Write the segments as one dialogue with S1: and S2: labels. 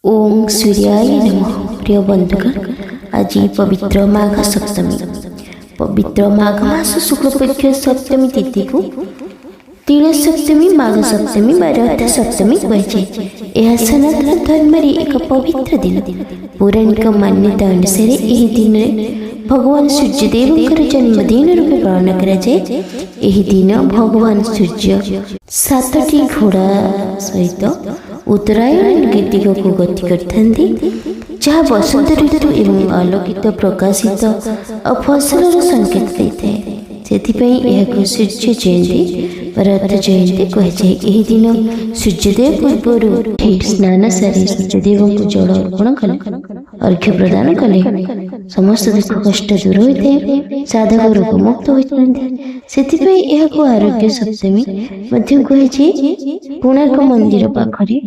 S1: ओम सूर्याय नमः। प्रिय बंधुगण, आज पवित्र माघ सप्तमी। पवित्र माघ मास शुक्ल पक्ष सप्तमी तिथि को तीन सप्तमी माघ सप्तमी रथ सप्तमी कहुए। यह सनातन धर्म एक पवित्र दिन। पौराणिक मान्यता अनुसार यह दिन भगवान सूर्यदेव जन्मदिन रूपे पालन कराए। यह दिन भगवान सूर्य 7टी घोड़ा सहित उत्तरायण दिग को गति करते, जहाँ बसंत ऋतु एवं आलोकित प्रकाशित और फसलर संकेत देता है। से सूर्य जयंती रथ जयंती कहुए। यह दिन सूर्यदेव पूर्व स्नान सारी सूर्यदेव को जल अर्पण कले, अर्घ्य प्रदान कले समस्त दुख कष्ट दूर होता है, साधक रोग मुक्त होता है। आरोग्य सप्तमी कहुए। कोणार्क मंदिर पाखरे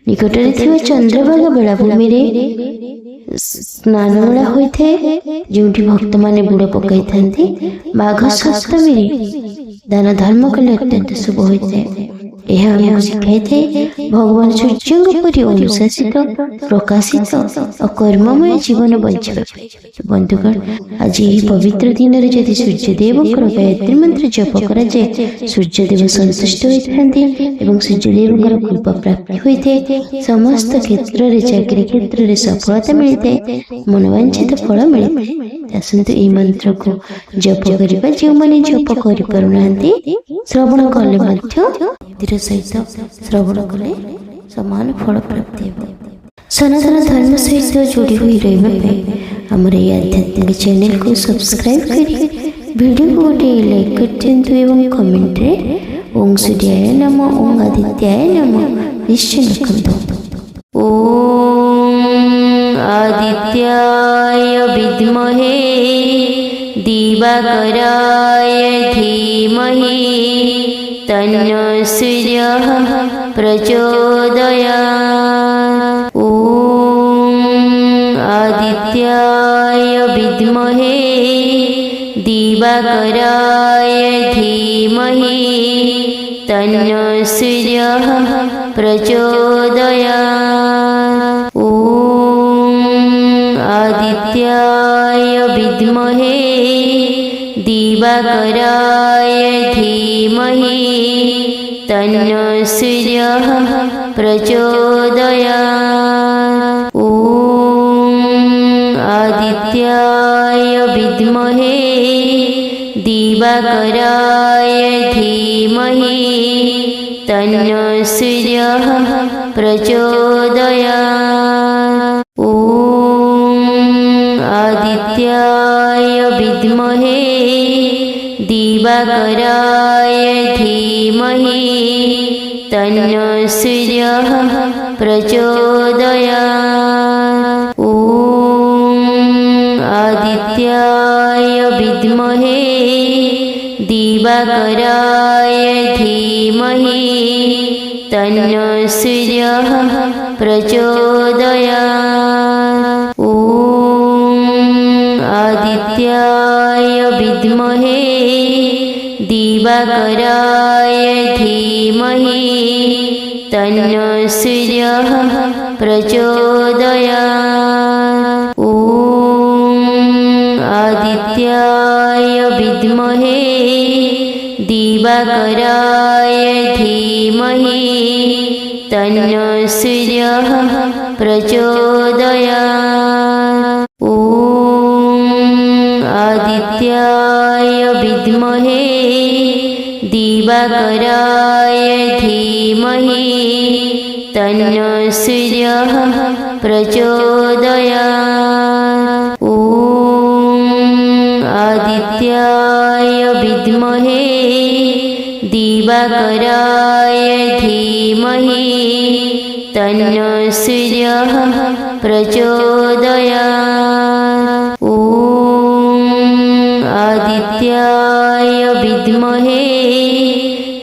S1: निकटरे थिबा चंद्रभागा बेलाभूमि स्नान मेला होता है, जो भक्त माने बुड़ पकई था। माघ सप्तमी दान धर्म कले अत्यंत शुभ होता है। यह शिखाई थे भगवान सूर्य परि अनुशासित प्रकाशित और कर्ममय जीवन बंचा। बंधुगण, आज यह पवित्र दिन में यदि सूर्यदेव गायत्री मंत्र जप कराए, सूर्यदेव संतुष्ट होते और सूर्यदेव कृपा प्राप्ति होता है। समस्त क्षेत्र में चाकरी क्षेत्र में सफलता मिलता है, मनोवांछित फल मिलता। आसतु यह मंत्र को जप करने जो मैंने जप कर श्रवण कले सहित श्रवण कले समान फल प्राप्ति। सनातन धर्म सहित जोड़ी हुई रहा आमर ये आध्यात्मिक चैनल को सब्सक्राइब करी वीडियो को गोटे लाइक कर दिंतु एवं कमेंट रे ओम सूर्याय नमः ओम आदित्याय नमः निश्चय लिखंतु। ओम आदित्याय विद्महे दिवाकराय धीमहि तन्नो सूर्यः प्रचोदयात्। ओम आदित्याय विद्महे दिवाकराय धीमहि तन्नो सूर्यः प्रचोदयात्। ओम आदित्याय विद्महे दिवाकराय धीमहि तन्नो सूर्यः प्रचोदयात्। ओम आदित्याय विद्महे दिवाकराय धीमहि तन्नो सूर्यः प्रचोदयात्। ओम आदित्याय विद्महे दिवाकराय धीमहि तन्नो सूर्यः प्रचोदयात्। ओम आदित्याय विद्महे दिवाकराय धीमहि तन्नो सूर्यः प्रचोदयात्। ओम आदित्याय विद्महे दिवाकराय धीमहि तन्नो सूर्यः प्रचोदयात्। ओम आदित्याय विद्महे दिवाकराय धीमहि तन्नो सूर्यः प्रचोदयात्। ओम आदित्याय विद्महे दिवाकराय धीमहि तन्नो सूर्यः प्रचोदयात्। ओम आदित्याय विद्महे दिवाकराय धीमहि तन्नो सूर्यः प्रचोदयात्। ओम आदित्याय विद्महे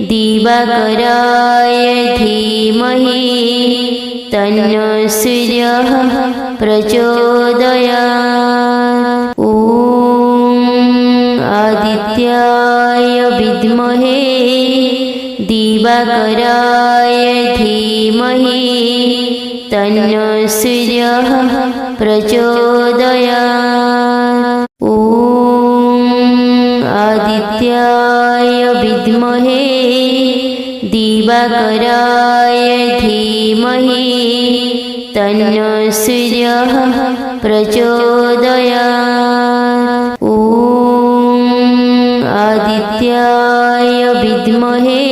S1: दिवाकराय धीमहि तन्नो सूर्यः प्रचोदयात्। ओम आदित्याय विद्महे दिवाकराय धीमहि तन्नो सूर्यः प्रचोदयात्। ॐ आदित्याय विद्महे दिवाकराय धीमहि तन्नो सूर्यः प्रचोदयात्। ॐ आदित्याय विद्महे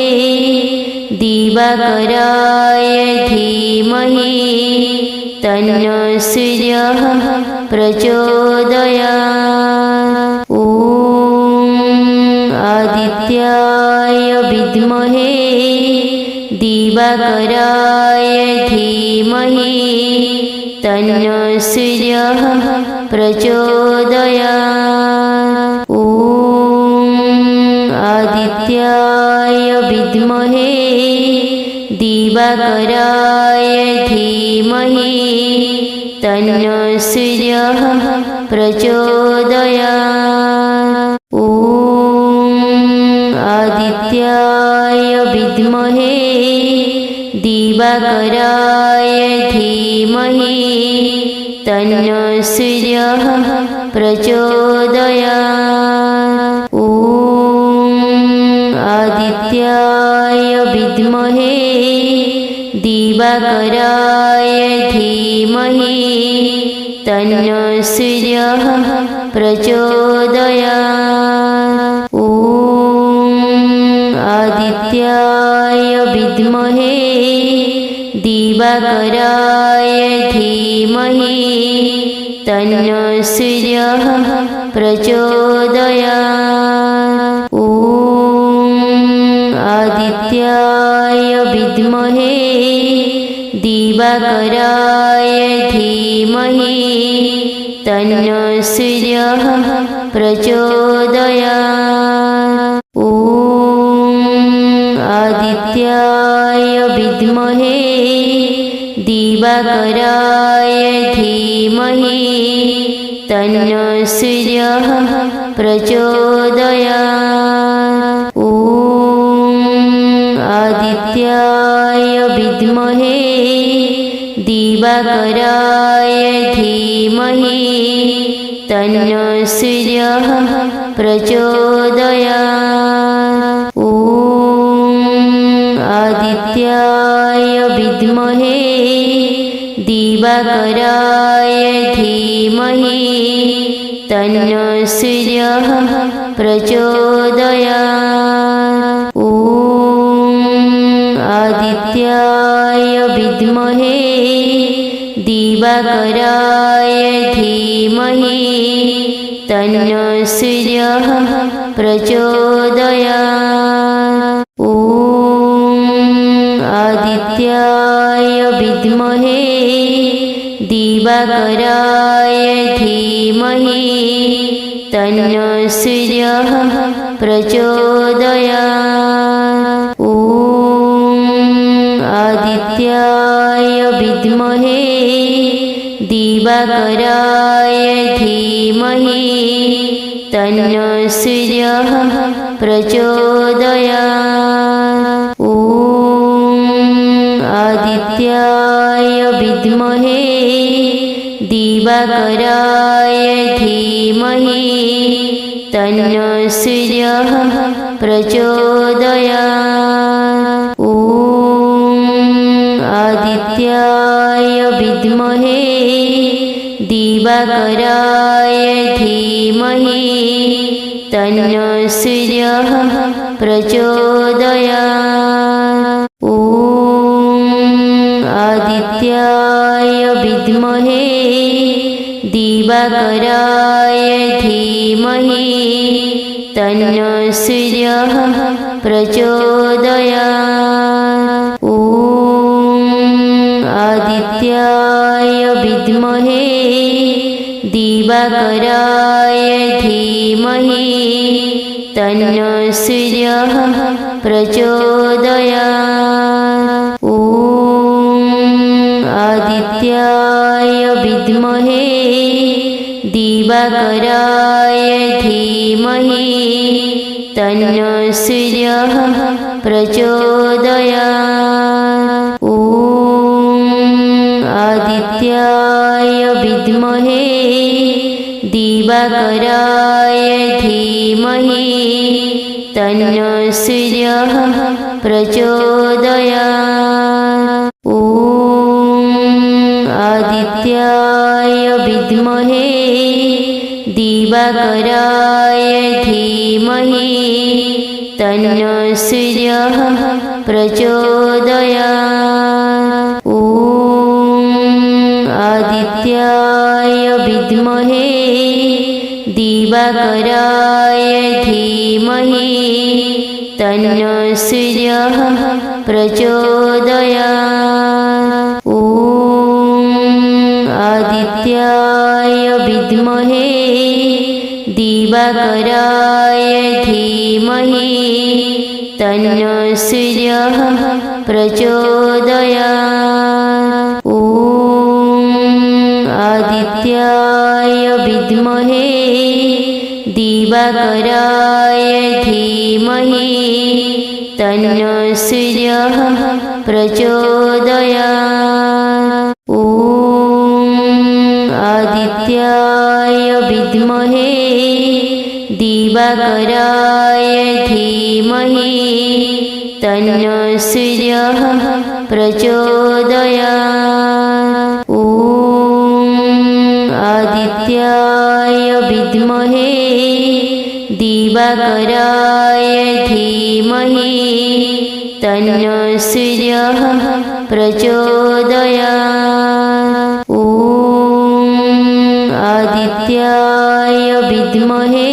S1: दिवाकराय धीमहि तन्नो सूर्यः प्रचोदयात्। ॐ आदित्याय विद्महे दिवाकराय धीमहि तन्नो सूर्यः प्रचोदयात्। ॐ आदित्याय विद्महे दिवाकराय धीमहि तन्नो सूर्यः प्रचोदयात्। ॐ आदित्याय विद्महे दिवाकराय धीमहि तन्नो सूर्यः प्रचोदयात्। ॐ आदित्याय विद्महे दिवाकराय धीमहि तन्नो सूर्यः प्रचोदयात्। ॐ आदित्याय विद्महे दिवाकराय धीमहि तन्नो सूर्यः प्रचोदयात्। ॐ आदित्याय विद्महे दिवाकराय धीमहि तन्नो सूर्यः प्रचोदयात्। ॐ आदित्याय विद्महे दिवाकराय धीमहि तन्नो सूर्यः प्रचोदयात्। ॐ आदित्याय विद्महे दिवाकराय धीमहि तन्नो सूर्यः प्रचोदयात्। ॐ आदित्याय विद्महे दिवाकराय धीमहि तन्नो सूर्यः प्रचोदयात्। ॐ आदित्याय विद्महे दिवाकराय धीमहि तन्नो सूर्यः प्रचोदयात्। ॐ आदित्याय विद्महे दिवाकराय धीमहि तन्नो सूर्यः प्रचोदयात्। ॐ आदित्याय विद्महे दिवाकराय धीमहि तन्नो सूर्यः प्रचोदयात्। ॐ आदित्याय विद्महे दिवाकराय धीमहि तन्नो सूर्यः प्रचोदयात्। ॐ आदित्याय विद्महे दिवाकराय धीमहि तन्नो सूर्यः प्रचोदयात्। ॐ आदित्याय विद्महे दिवाकराय धीमहि तन्नो सूर्यः प्रचोदयात्। ॐ आदित्याय विद्महे दिवाकराय धीमहि तन्नो सूर्यः प्रचोदयात्। ॐ आदित्याय विद्महे दिवाकराय धीमहि तन्नो सूर्यः प्रचोदयात्। ॐ आदित्याय विद्महे दिवाकराय धीमहि तन्नो सूर्यः प्रचोदयात्। ॐ आदित्याय विद्महे दिवाकराय धीमहि तन्नो सूर्यः प्रचोदयात्। ॐ आदित्याय विद्महे दिवाकराय धीमहि तन्नो सूर्यः प्रचोदयात्। ॐ आदित्याय विद्महे दिवाकराय धीमहि तन्नो सूर्यः प्रचोदयात्। ॐ आदित्याय विद्महे दिवाकराय धीमहि तन्नो सूर्यः प्रचोदयात्। ॐ आदित्याय विद्महे दिवाकराय धीमहि तन्नो सूर्यः प्रचोदयात्। ॐ आदित्याय विद्महे दिवाकराय धीमहि तन्नो सूर्यः प्रचोदयात्। ॐ आदित्याय विद्महे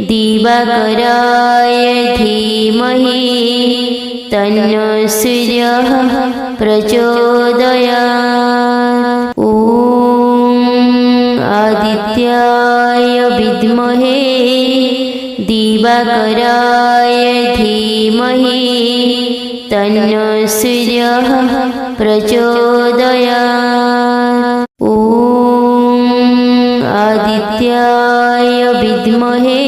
S1: दिवाकराय धीमहि तन्नो सूर्यः प्रचोदयात्। ॐ आदित्याय विद्महे दिवाकराय धीमहि तन्नो सूर्यः प्रचोदयात्। ॐ आदित्याय विद्महे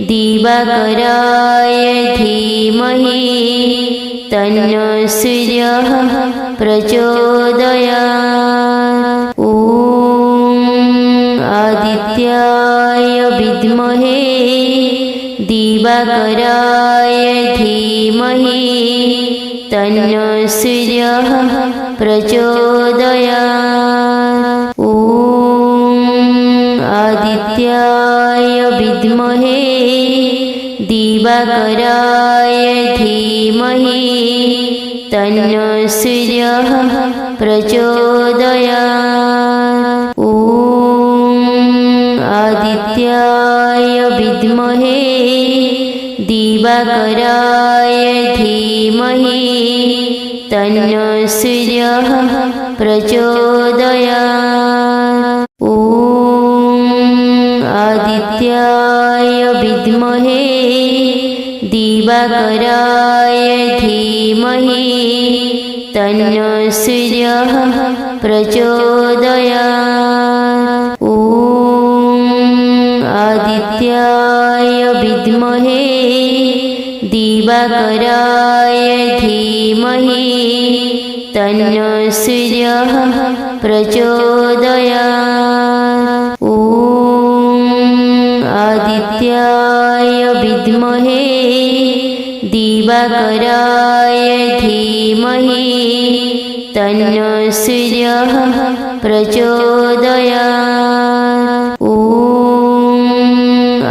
S1: दिवाकराय धीमहि तन्नो सूर्यः प्रचोदयात्। ॐ आदित्याय विद्महे दिवाकराय धीमहि तन्नो सूर्यः प्रचोदयात्। ॐ आदित्याय विद्महे दिवाकराय धीमहि तन्नो सूर्यः प्रचोदयात्। ॐ आदित्याय विद्महे दिवाकराय धीमहि तन्नो सूर्यः प्रचोदयात्। ॐ आदित्याय विद्महे दिवाकराय धीमहि तन्नो सूर्यः प्रचोदयात्। ॐ आदित्याय विद्महे दिवाकराय धीमहि तन्नो सूर्यः प्रचोदयात्। ॐ आदित्याय विद्महे दिवाकराय धीमहि तन्नो सूर्यः प्रचोदयात्। ॐ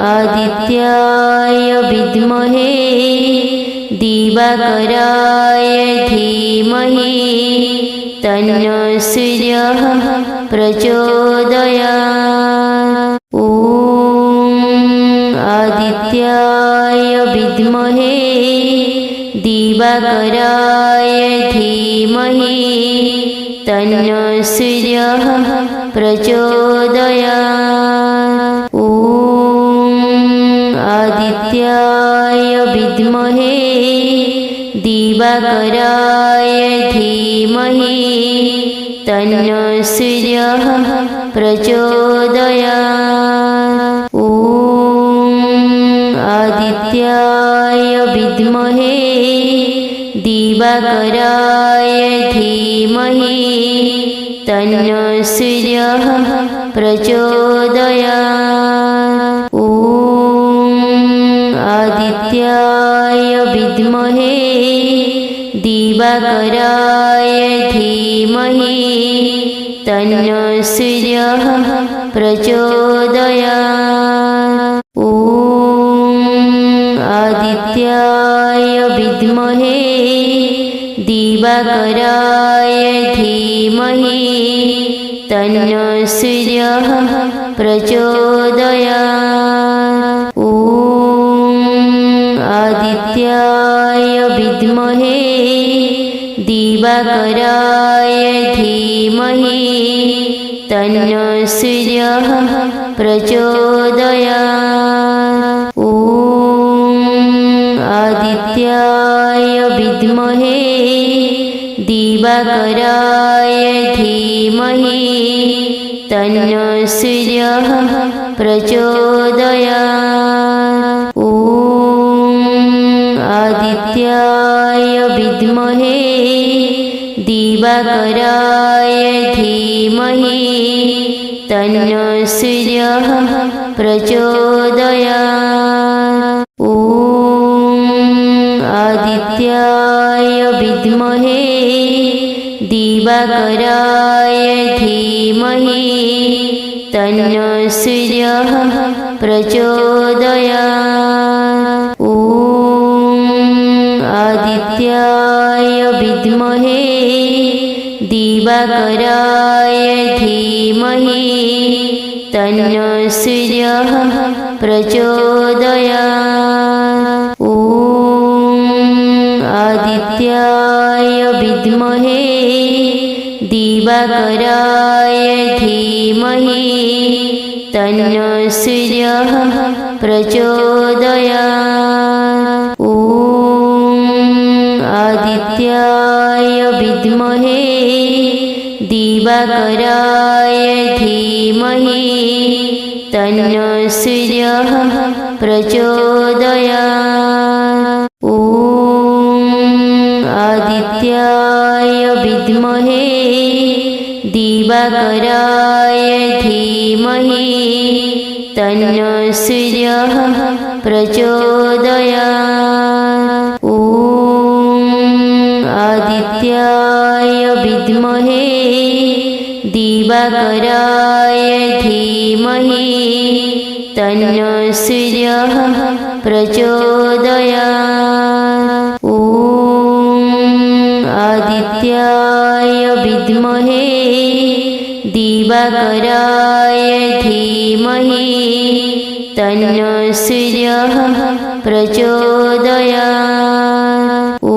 S1: आदित्याय विद्महे दिवाकराय धीमहि तन्नो सूर्यः प्रचोदयात्। ॐ आदित्याय विद्महे दिवाकराय धीमहि तन्नो सूर्यः प्रचोदयात्। ॐ आदित्याय विद्महे दिवाकराय धीमहि तन्नो सूर्यः प्रचोदयात्। ॐ आदित्याय विद्महे दिवाकराय धीमहि तन्नो सूर्यः प्रचोदयात्। ॐ आदित्याय विद्महे दिवाकराय धीमहि तन्नो सूर्यः प्रचोदयात्। ॐ आदित्याय विद्महे दिवाकराय धीमहि तन्नो सूर्यः प्रचोदयात्। ॐ आदित्याय विद्महे दिवाकराय धीमहि तन्नो सूर्यः प्रचोदयात्। ॐ आदित्याय विद्महे दिवाकराय धीमहि तन्नो सूर्यः प्रचोदयात्। ॐ आदित्याय विद्महे दिवाकराय धीमहि तन्नो सूर्यः प्रचोदयात्। ॐ आदित्याय विद्महे दिवाकराय धीमहि तन्नो सूर्यः प्रचोदयात्। ॐ आदित्याय विद्महे दिवाकराय धीमहि तन्नो सूर्यः प्रचोदयात्। ॐ आदित्याय विद्महे दिवाकराय धीमहि तन्नो सूर्यः प्रचोदयात्। ॐ आदित्याय विद्महे दिवाकराय धीमहि तन्नो सूर्यः प्रचोदयात्। ॐ आदित्याय विद्महे दिवाकराय धीमहि तन्नो सूर्यः प्रचोदयात्। ॐ आदित्याय विद्महे दिवाकराय धीमहि तन्नो सूर्यः प्रचोदयात्। ॐ आदित्याय विद्महे दिवाकराय धीमहि तन्नो सूर्यः प्रचोदयात्। ॐ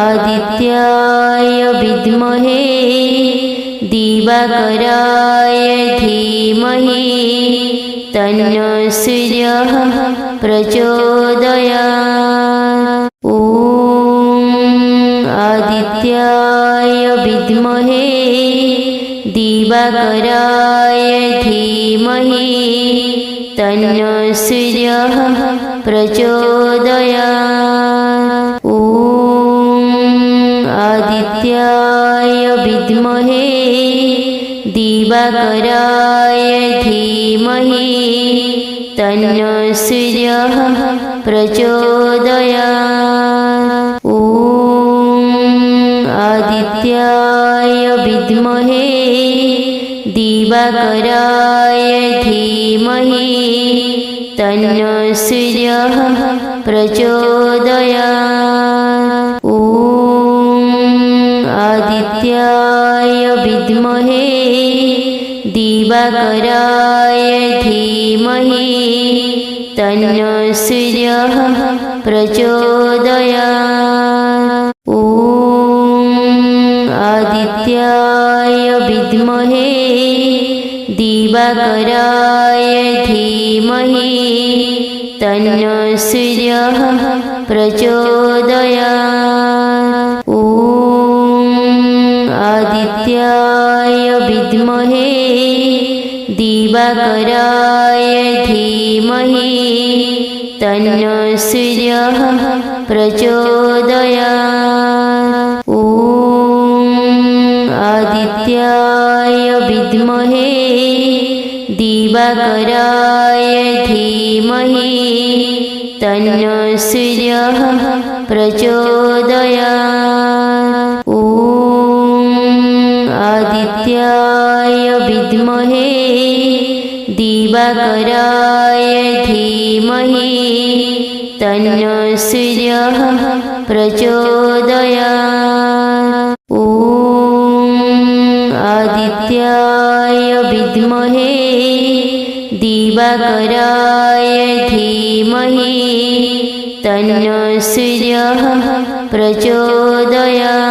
S1: आदित्याय विद्महे दिवाकराय धीमहि तन्नो सूर्यः प्रचोदयात्। ॐ आदित्याय विद्महे दिवाकराय धीमहि तन्नो सूर्यः प्रचोदयात्। ॐ आदित्याय विद्महे दिवाकराय धीमहि तन्नो सूर्यः प्रचोदयात्। ॐ आदित्याय विद्महे दिवाकराय धीमहि तन्नो सूर्यः प्रचोदयात्। ॐ आदित्याय विद्महे दिवाकराय धीमहि तन्नो सूर्यः प्रचोदयात्। ॐ आदित्याय विद्महे दिवाकराय धीमहि तन्नो सूर्यः प्रचोदयात्। ॐ आदित्याय विद्महे दिवाकराय धीमहि तन्नो सूर्यः प्रचोदयात्। ॐ आदित्याय विद्महे दिवाकराय धीमहि तन्नो सूर्यः प्रचोदयात्। ॐ आदित्याय विद्महे दिवाकराय धीमहि तन्नो सूर्यः प्रचोदयात्। ॐ आदित्याय विद्महे दिवाकराय धीमहि तन्नो सूर्यः प्रचोदयात्।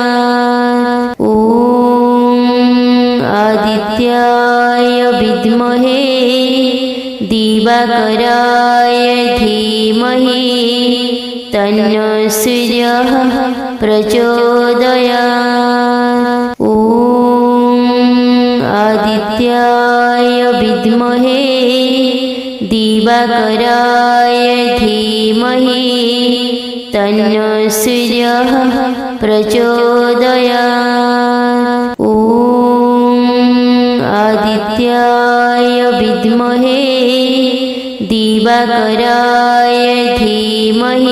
S1: ॐ आदित्याय विद्महे दिवाकराय धीमहि तन्नो सूर्यः प्रचोदयात्। ॐ आदित्याय विद्महे दिवाकराय धीमहि तन्नो सूर्यः प्रचोदयात्। ॐ आदित्याय विद्महे दिवाकराय धीमहि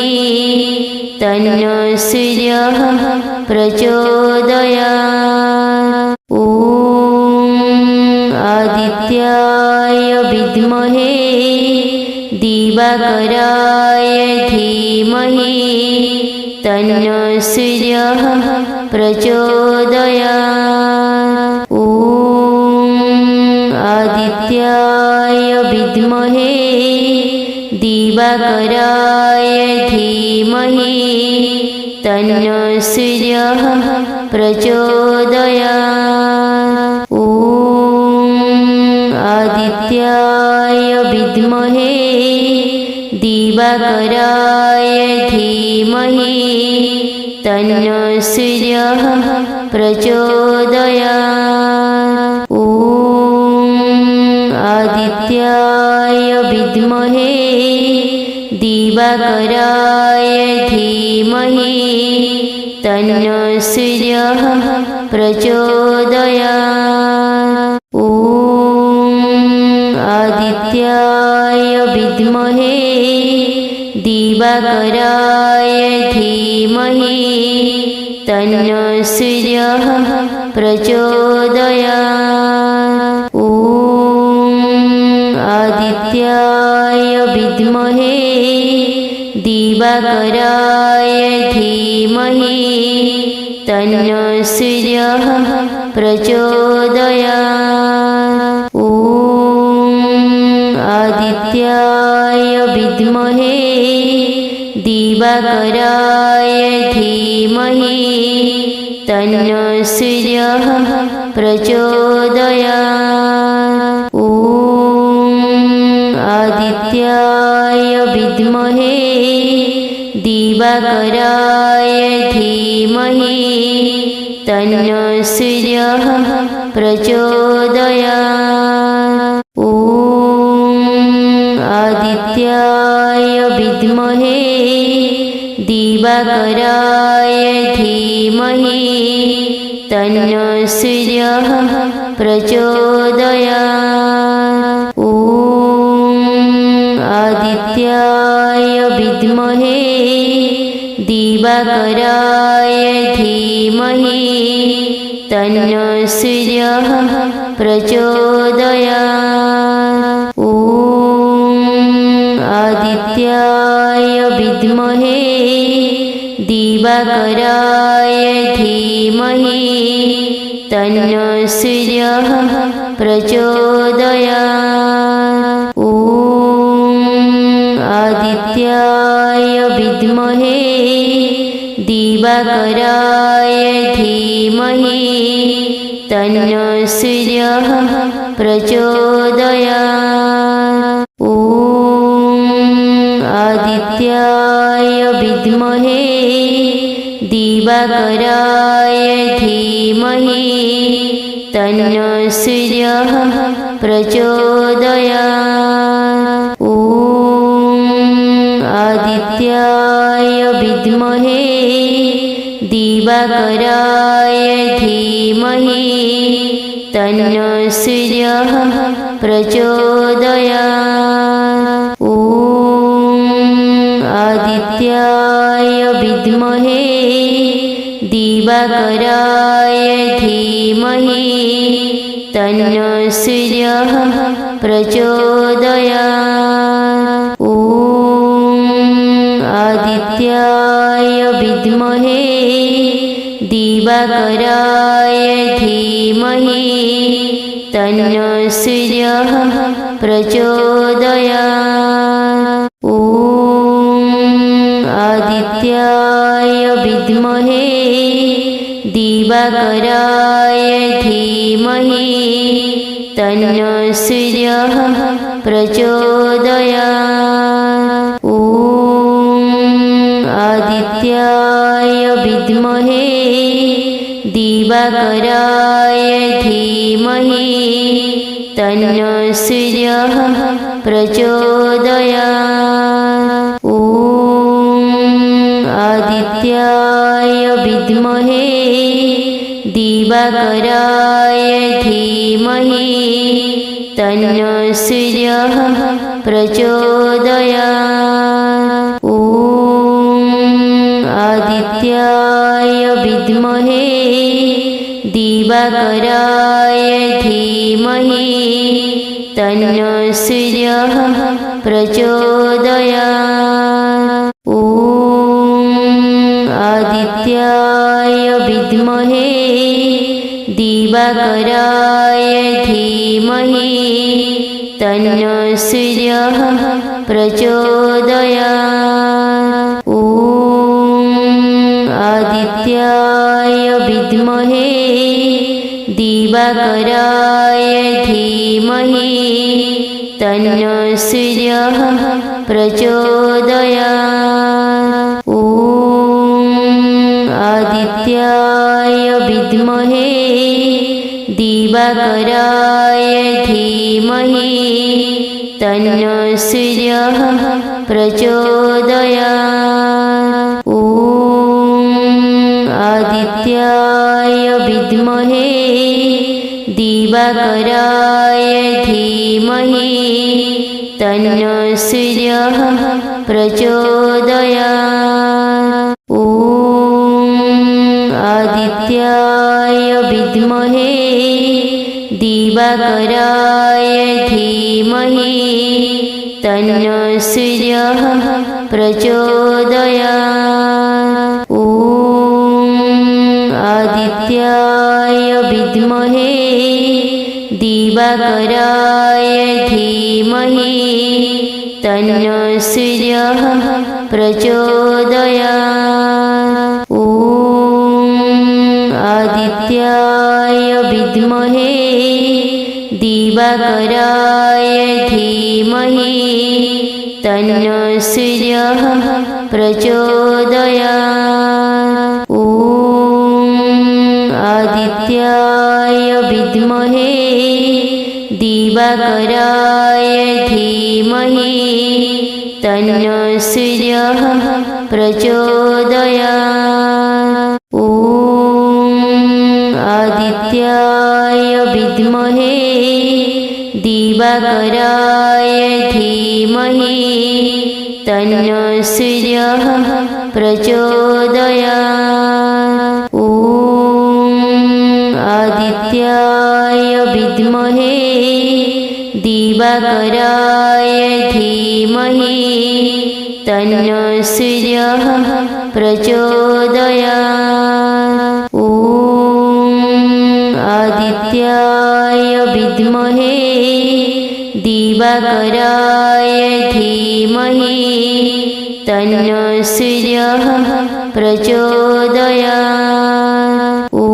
S1: तन्नो सूर्यः प्रचोदयात्। ॐ आदित्याय विद्महे दिवाकराय धीमहि तन्नो सूर्यः प्रचोदयात्। ॐ आदित्याय विद्महे दिवाकराय धीमहि तन्नो सूर्यः प्रचोदयात्। ॐ आदित्याय विद्महे दिवाकराय धीमहि तन्नो सूर्यः प्रचोदयात्। ॐ आदित्याय विद्महे दिवाकराय धीमहि तन्नो सूर्यः प्रचोदयात्। ॐ आदित्याय विद्महे दिवाकराय धीमहि तन्नो सूर्यः प्रचोदयात्। ॐ आदित्याय विद्महे दिवाकराय धीमहि तन्नो सूर्यः प्रचोदयात्। ॐ आदित्याय विद्महे दिवाकराय धीमहि तन्नो सूर्यः प्रचोदयात्। ॐ आदित्याय विद्महे दिवाकराय धीमहि तन्नो सूर्यः प्रचोदयात्। ॐ आदित्याय विद्महे दिवाकराय धीमहि तन्नो सूर्यः प्रचोदयात्। ॐ आदित्याय विद्महे दिवाकराय धीमहि तन्नो सूर्यः प्रचोदयात्। ॐ आदित्याय विद्महे दिवाकराय धीमहि तन्नो सूर्यः प्रचोदयात्। ॐ आदित्याय विद्महे दिवाकराय धीमहि तन्नो सूर्यः प्रचोदयात्। ॐ आदित्याय विद्महे दिवाकराय धीमहि तन्नो सूर्यः प्रचोदयात्। ॐ आदित्याय विद्महे दिवाकराय धीमहि धीमहि तन्नो सूर्यः प्रचोदयात्। ॐ आदित्याय विद्महे दिवाकराय धीमहि तन्नो सूर्यः प्रचोदयात्। ॐ आदित्याय विद्महे दिवाकराय धीमहि तन्नो सूर्यः प्रचोदयात्। ॐ आदित्याय विद्महे दिवाकराय धीमहि तन्नो सूर्यः प्रचोदयात्। ॐ आदित्याय विद्महे दिवाकराय धीमहि तन्नो सूर्यः प्रचोदयात्। ॐ आदित्याय विद्महे दिवाकराय धीमहि तन्नो सूर्यः प्रचोदयात्। ॐ आदित्याय विद्महे दिवाकराय धीमहि तन्नो सूर्यः प्रचोदयात्। ॐ आदित्याय विद्महे दिवाकराय धीमहि तन्नो सूर्यः प्रचोदयात्। ॐ आदित्याय विद्महे दिवाकराय धीमहि तन्नो सूर्यः प्रचोदयात्। ॐ आदित्याय विद्महे दिवाकराय धीमहि तन्नो सूर्यः प्रचोदयात्। ॐ आदित्याय विद्महे दिवाकराय धीमहि तन्नो सूर्यः प्रचोदयात्। ॐ आदित्याय विद्महे दिवाकराय धीमहि तन्नो सूर्यः प्रचोदयात्। ॐ आदित्याय विद्महे दिवाकराय धीमहि तन्नो सूर्यः प्रचोदयात्। ॐ आदित्याय विद्महे दिवाकराय धीमहि तन्नो सूर्यः प्रचोदयात्। ॐ आदित्याय विद्महे दिवाकराय धीमहि तन्नो सूर्यः प्रचोदयात्। ॐ आदित्याय विद्महे दिवाकराय धीमहि तन्नो सूर्यः प्रचोदयात्। ॐ आदित्याय विद्महे दिवाकराय धीमहि तन्नो सूर्यः प्रचोदयात्। ॐ आदित्याय विद्महे दिवाकराय धीमहि तन्नो सूर्यः प्रचोदयात्। ॐ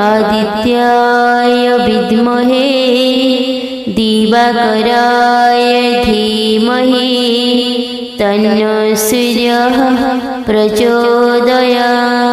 S1: आदित्याय विद्महे दिवाकराय धीमहि तन्नो सूर्यः प्रचोदयात्।